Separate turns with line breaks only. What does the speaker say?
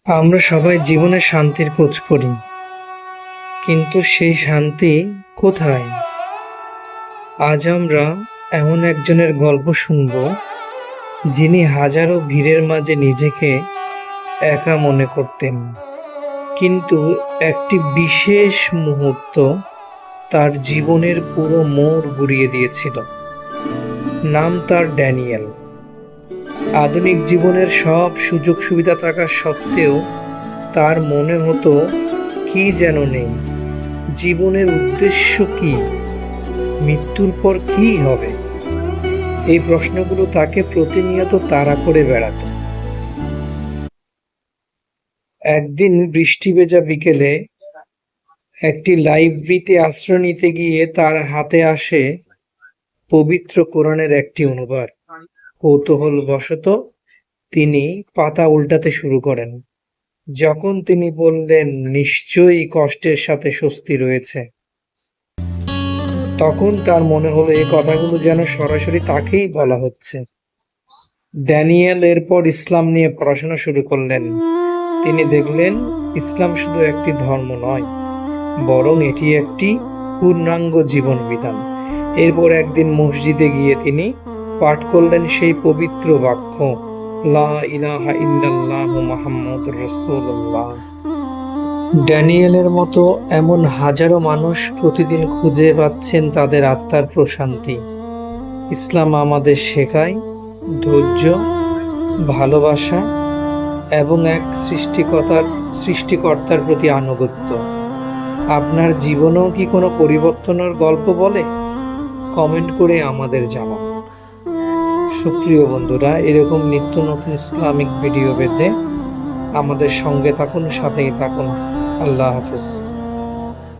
আমরা সবাই জীবনে শান্তির খোঁজ করি, কিন্তু সেই শান্তি কোথায়? আজ আমরা এমন একজনের গল্প শুনব, যিনি হাজারো ভিড়ের মাঝে নিজেকে একা মনে করতেন, কিন্তু একটি বিশেষ মুহূর্ত তার জীবনের পুরো মোড় ঘুরিয়ে দিয়েছিল। নাম তার ড্যানিয়েল। আধুনিক জীবনের সব সুযোগ সুবিধা থাকা সত্ত্বেও তার মনে হতো কি যেন নেই। জীবনের উদ্দেশ্য কি? মৃত্যুর পর কি হবে? এই প্রশ্নগুলো তাকে প্রতিনিয়ত তাড়া করে বেড়াত। একদিন বৃষ্টি ভেজা বিকেলে একটি লাইব্রেরিতে আশ্রয় নিতে গিয়ে তার হাতে আসে পবিত্র কোরআনের একটি অনুবাদ। কৌতূহলবশত তিনি পাতা উল্টাতে শুরু করেন। যখন তিনি বললেন, নিশ্চয়ই কষ্টের সাথে স্বস্তি রয়েছে, তখন তার মনে হলো এই কথাগুলো যেন সরাসরি তাকেই বলা হচ্ছে। ড্যানিয়েল এরপর ইসলাম নিয়ে পড়াশোনা শুরু করলেন। তিনি দেখলেন ইসলাম শুধু একটি ধর্ম নয়, বরং এটি একটি পূর্ণাঙ্গ জীবন বিধান। এরপর একদিন মসজিদে গিয়ে তিনি পাঠ করলেন সেই পবিত্র বাক্য, লা ইলাহা ইল্লাল্লাহু মুহাম্মাদুর রাসূলুল্লাহ। ড্যানিয়েলের মতো এমন হাজারো মানুষ প্রতিদিন খুঁজে পাচ্ছেন তাদের আত্মার প্রশান্তি। ইসলাম আমাদের শেখায় ধৈর্য, ভালোবাসা এবং এক সৃষ্টিকর্তার প্রতি আনুগত্য। আপনার জীবনেও কি কোনো পরিবর্তনের গল্প বলে? কমেন্ট করে আমাদের জানান। সুপ্রিয় বন্ধুরা, এরকম নিত্য নতুন ইসলামিক ভিডিও পেতে আমাদের সঙ্গে থাকুন, সাথেই থাকুন। আল্লাহ হাফেজ।